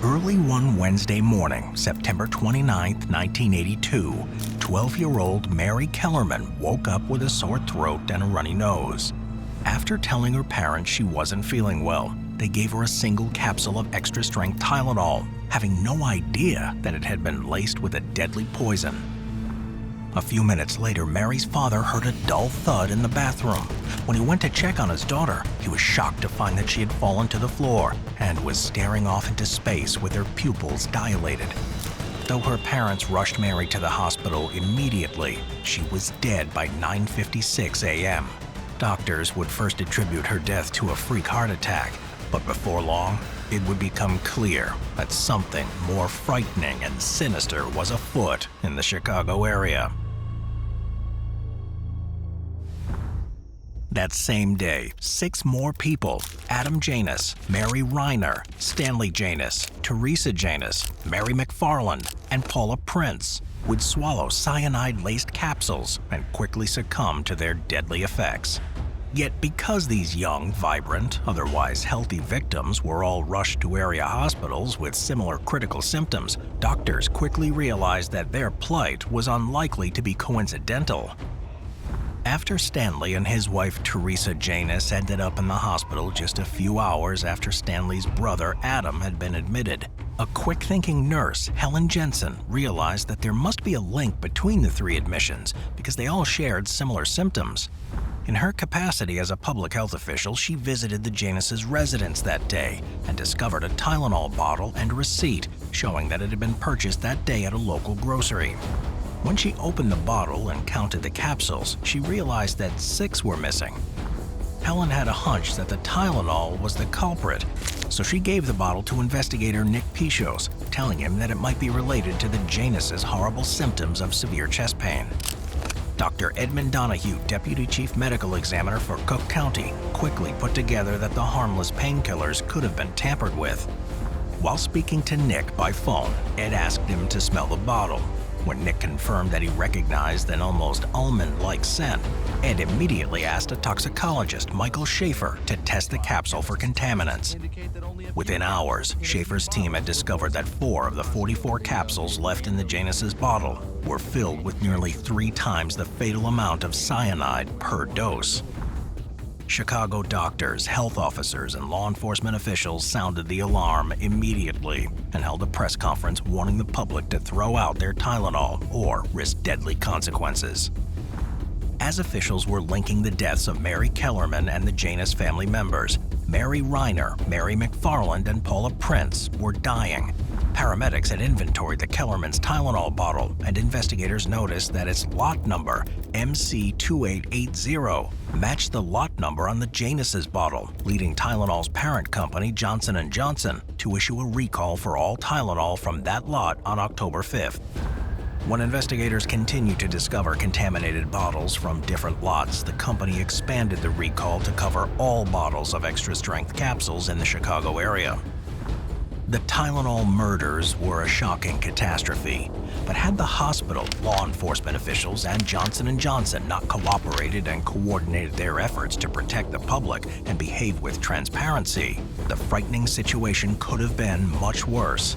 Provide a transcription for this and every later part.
Early one Wednesday morning, September 29, 1982, 12-year-old Mary Kellerman woke up with a sore throat and a runny nose. After telling her parents she wasn't feeling well, they gave her a single capsule of extra-strength Tylenol, having no idea that it had been laced with a deadly poison. A few minutes later, Mary's father heard a dull thud in the bathroom. When he went to check on his daughter, he was shocked to find that she had fallen to the floor and was staring off into space with her pupils dilated. Though her parents rushed Mary to the hospital immediately, she was dead by 9:56 a.m. Doctors would first attribute her death to a freak heart attack, but before long, it would become clear that something more frightening and sinister was afoot in the Chicago area. That same day, 6 more people, Adam Janus, Mary Reiner, Stanley Janus, Teresa Janus, Mary McFarland, and Paula Prince, would swallow cyanide-laced capsules and quickly succumb to their deadly effects. Yet because these young, vibrant, otherwise healthy victims were all rushed to area hospitals with similar critical symptoms, doctors quickly realized that their plight was unlikely to be coincidental. After Stanley and his wife Teresa Janus ended up in the hospital just a few hours after Stanley's brother Adam had been admitted, a quick-thinking nurse, Helen Jensen, realized that there must be a link between the 3 admissions because they all shared similar symptoms. In her capacity as a public health official, she visited the Janus' residence that day and discovered a Tylenol bottle and receipt showing that it had been purchased that day at a local grocery. When she opened the bottle and counted the capsules, she realized that 6 were missing. Helen had a hunch that the Tylenol was the culprit, so she gave the bottle to investigator Nick Pichos, telling him that it might be related to the Janus' horrible symptoms of severe chest pain. Dr. Edmund Donahue, Deputy Chief Medical Examiner for Cook County, quickly put together that the harmless painkillers could have been tampered with. While speaking to Nick by phone, Ed asked him to smell the bottle. When Nick confirmed that he recognized an almost almond-like scent, Ed immediately asked a toxicologist, Michael Schaefer, to test the capsule for contaminants. Within hours, Schaefer's team had discovered that 4 of the 44 capsules left in the Janus' bottle were filled with nearly 3 times the fatal amount of cyanide per dose. Chicago doctors, health officers, and law enforcement officials sounded the alarm immediately and held a press conference warning the public to throw out their Tylenol or risk deadly consequences. As officials were linking the deaths of Mary Kellerman and the Janus family members, Mary Reiner, Mary McFarland, and Paula Prince were dying. Paramedics had inventoried the Kellerman's Tylenol bottle, and investigators noticed that its lot number, MC2880, matched the lot number on the Janus' bottle, leading Tylenol's parent company, Johnson & Johnson, to issue a recall for all Tylenol from that lot on October 5th. When investigators continued to discover contaminated bottles from different lots, the company expanded the recall to cover all bottles of extra-strength capsules in the Chicago area. The Tylenol Murders were a shocking catastrophe, but had the hospital, law enforcement officials, and Johnson & Johnson not cooperated and coordinated their efforts to protect the public and behave with transparency, the frightening situation could have been much worse.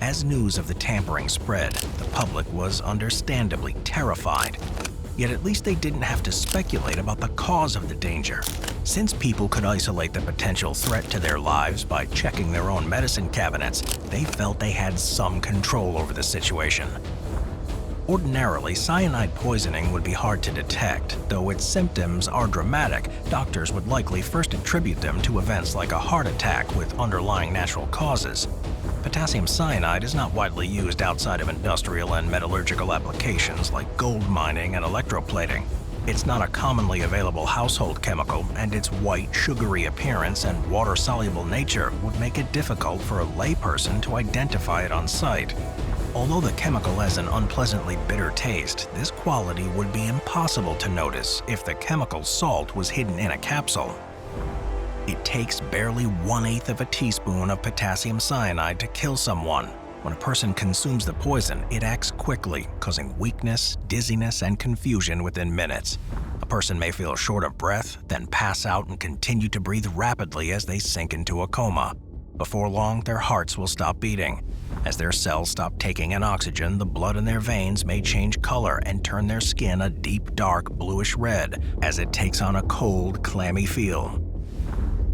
As news of the tampering spread, the public was understandably terrified. Yet at least they didn't have to speculate about the cause of the danger. Since people could isolate the potential threat to their lives by checking their own medicine cabinets, they felt they had some control over the situation. Ordinarily, cyanide poisoning would be hard to detect. Though its symptoms are dramatic, doctors would likely first attribute them to events like a heart attack with underlying natural causes. Potassium cyanide is not widely used outside of industrial and metallurgical applications like gold mining and electroplating. It's not a commonly available household chemical, and its white, sugary appearance and water-soluble nature would make it difficult for a layperson to identify it on sight. Although the chemical has an unpleasantly bitter taste, this quality would be impossible to notice if the chemical salt was hidden in a capsule. It takes barely 1/8 of a teaspoon of potassium cyanide to kill someone. When a person consumes the poison, it acts quickly, causing weakness, dizziness, and confusion within minutes. A person may feel short of breath, then pass out and continue to breathe rapidly as they sink into a coma. Before long, their hearts will stop beating. As their cells stop taking in oxygen, the blood in their veins may change color and turn their skin a deep, dark bluish red as it takes on a cold, clammy feel.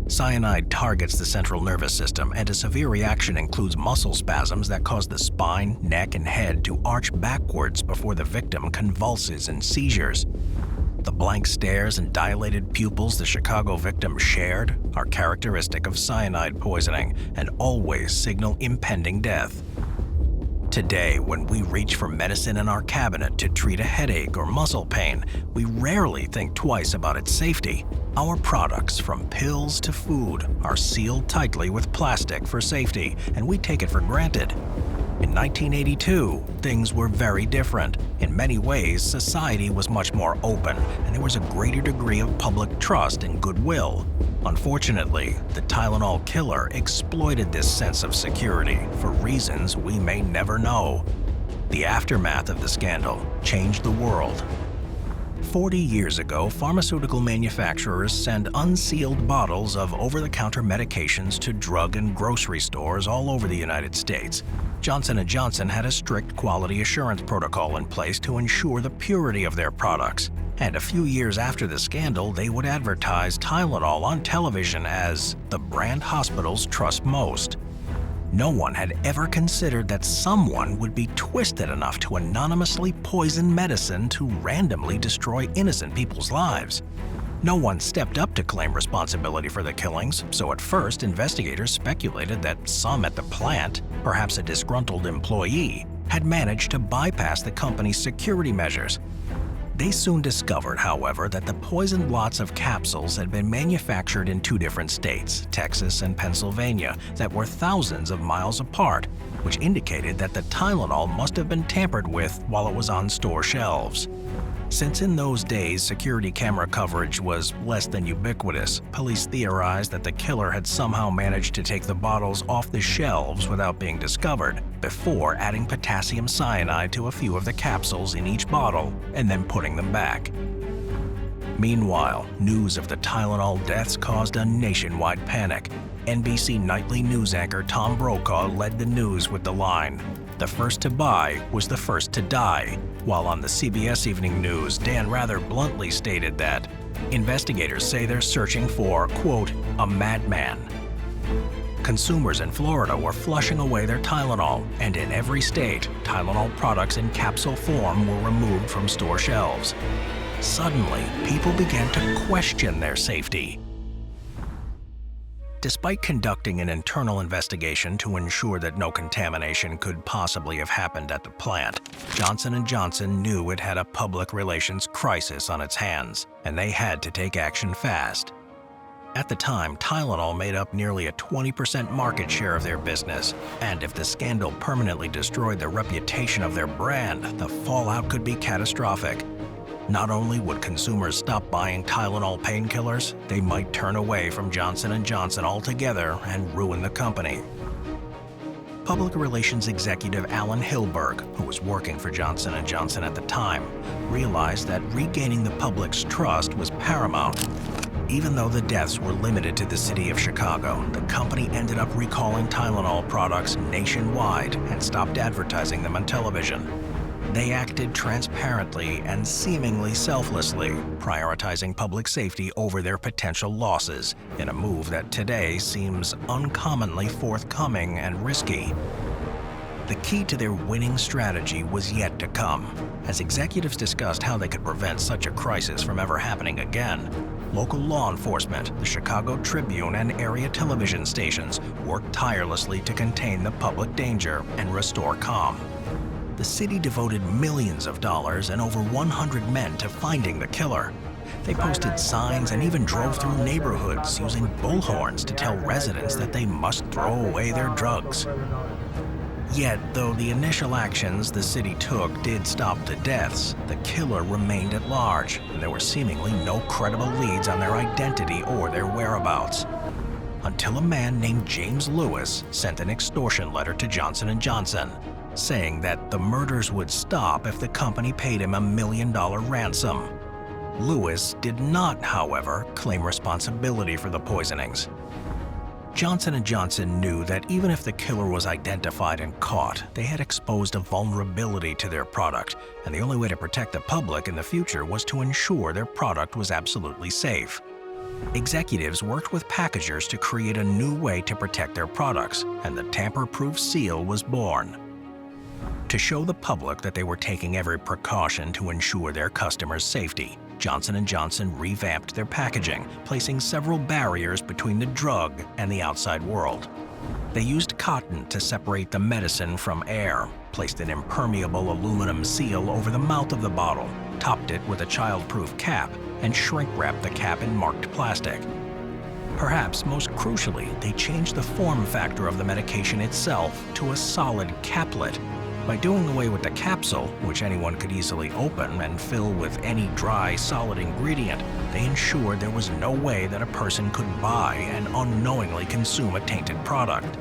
Cyanide targets the central nervous system, and a severe reaction includes muscle spasms that cause the spine, neck, and head to arch backwards before the victim convulses in seizures. The blank stares and dilated pupils the Chicago victim shared are characteristic of cyanide poisoning and always signal impending death. Today, when we reach for medicine in our cabinet to treat a headache or muscle pain, we rarely think twice about its safety. Our products, from pills to food, are sealed tightly with plastic for safety, and we take it for granted. In 1982, things were very different. In many ways, society was much more open, and there was a greater degree of public trust and goodwill. Unfortunately, the Tylenol killer exploited this sense of security for reasons we may never know. The aftermath of the scandal changed the world. 40 years ago, pharmaceutical manufacturers send unsealed bottles of over-the-counter medications to drug and grocery stores all over the United States. Johnson & Johnson had a strict quality assurance protocol in place to ensure the purity of their products. And a few years after the scandal, they would advertise Tylenol on television as the brand hospitals trust most. No one had ever considered that someone would be twisted enough to anonymously poison medicine to randomly destroy innocent people's lives. No one stepped up to claim responsibility for the killings, so at first investigators speculated that some at the plant, perhaps a disgruntled employee, had managed to bypass the company's security measures. They soon discovered, however, that the poisoned lots of capsules had been manufactured in two different states, Texas and Pennsylvania, that were thousands of miles apart, which indicated that the Tylenol must have been tampered with while it was on store shelves. Since in those days security camera coverage was less than ubiquitous, police theorized that the killer had somehow managed to take the bottles off the shelves without being discovered, before adding potassium cyanide to a few of the capsules in each bottle and then putting them back. Meanwhile, news of the Tylenol deaths caused a nationwide panic. NBC nightly news anchor Tom Brokaw led the news with the line, "The first to buy was the first to die," while on the CBS Evening News, Dan rather bluntly stated that investigators say they're searching for, quote, "a madman." Consumers in Florida were flushing away their Tylenol, and in every state, Tylenol products in capsule form were removed from store shelves. Suddenly, people began to question their safety. Despite conducting an internal investigation to ensure that no contamination could possibly have happened at the plant, Johnson & Johnson knew it had a public relations crisis on its hands, and they had to take action fast. At the time, Tylenol made up nearly a 20% market share of their business, and if the scandal permanently destroyed the reputation of their brand, the fallout could be catastrophic. Not only would consumers stop buying Tylenol painkillers, they might turn away from Johnson & Johnson altogether and ruin the company. Public relations executive Alan Hilberg, who was working for Johnson & Johnson at the time, realized that regaining the public's trust was paramount. Even though the deaths were limited to the city of Chicago, the company ended up recalling Tylenol products nationwide and stopped advertising them on television. They acted transparently and seemingly selflessly, prioritizing public safety over their potential losses, in a move that today seems uncommonly forthcoming and risky. The key to their winning strategy was yet to come. As executives discussed how they could prevent such a crisis from ever happening again, local law enforcement, the Chicago Tribune, and area television stations worked tirelessly to contain the public danger and restore calm. The city devoted millions of dollars and over 100 men to finding the killer. They posted signs and even drove through neighborhoods using bullhorns to tell residents that they must throw away their drugs. Yet, though the initial actions the city took did stop the deaths, the killer remained at large, and there were seemingly no credible leads on their identity or their whereabouts. Until a man named James Lewis sent an extortion letter to Johnson & Johnson, saying that the murders would stop if the company paid him $1 million ransom. Lewis did not, however, claim responsibility for the poisonings. Johnson & Johnson knew that even if the killer was identified and caught, they had exposed a vulnerability to their product, and the only way to protect the public in the future was to ensure their product was absolutely safe. Executives worked with packagers to create a new way to protect their products, and the tamper-proof seal was born. To show the public that they were taking every precaution to ensure their customers' safety, Johnson & Johnson revamped their packaging, placing several barriers between the drug and the outside world. They used cotton to separate the medicine from air, placed an impermeable aluminum seal over the mouth of the bottle, topped it with a child-proof cap, and shrink-wrapped the cap in marked plastic. Perhaps most crucially, they changed the form factor of the medication itself to a solid caplet. By doing away with the capsule, which anyone could easily open and fill with any dry, solid ingredient, they ensured there was no way that a person could buy and unknowingly consume a tainted product.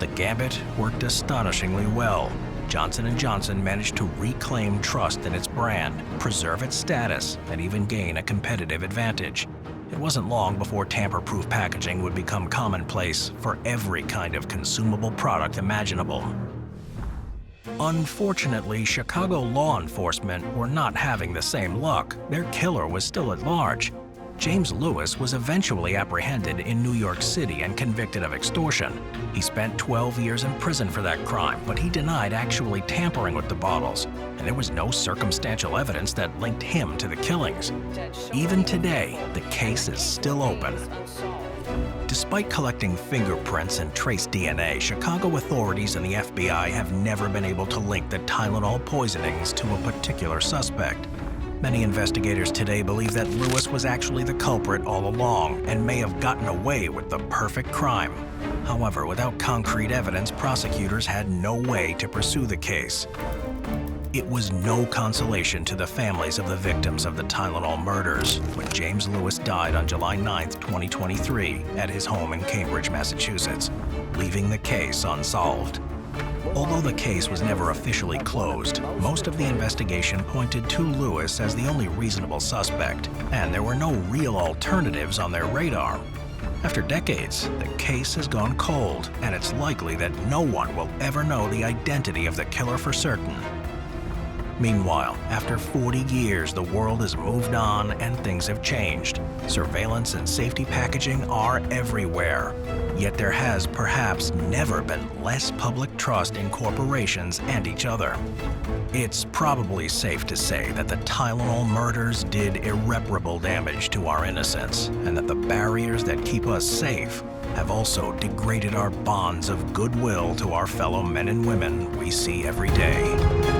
The gambit worked astonishingly well. Johnson & Johnson managed to reclaim trust in its brand, preserve its status, and even gain a competitive advantage. It wasn't long before tamper-proof packaging would become commonplace for every kind of consumable product imaginable. Unfortunately, Chicago law enforcement were not having the same luck. Their killer was still at large. James Lewis was eventually apprehended in New York City and convicted of extortion. He spent 12 years in prison for that crime, but he denied actually tampering with the bottles, and there was no circumstantial evidence that linked him to the killings. Even today, the case is still open. Despite collecting fingerprints and trace DNA, Chicago authorities and the FBI have never been able to link the Tylenol poisonings to a particular suspect. Many investigators today believe that Lewis was actually the culprit all along and may have gotten away with the perfect crime. However, without concrete evidence, prosecutors had no way to pursue the case. It was no consolation to the families of the victims of the Tylenol murders when James Lewis died on July 9, 2023, at his home in Cambridge, Massachusetts, leaving the case unsolved. Although the case was never officially closed, most of the investigation pointed to Lewis as the only reasonable suspect, and there were no real alternatives on their radar. After decades, the case has gone cold, and it's likely that no one will ever know the identity of the killer for certain. Meanwhile, after 40 years, the world has moved on and things have changed. Surveillance and safety packaging are everywhere. Yet there has perhaps never been less public trust in corporations and each other. It's probably safe to say that the Tylenol murders did irreparable damage to our innocence, and that the barriers that keep us safe have also degraded our bonds of goodwill to our fellow men and women we see every day.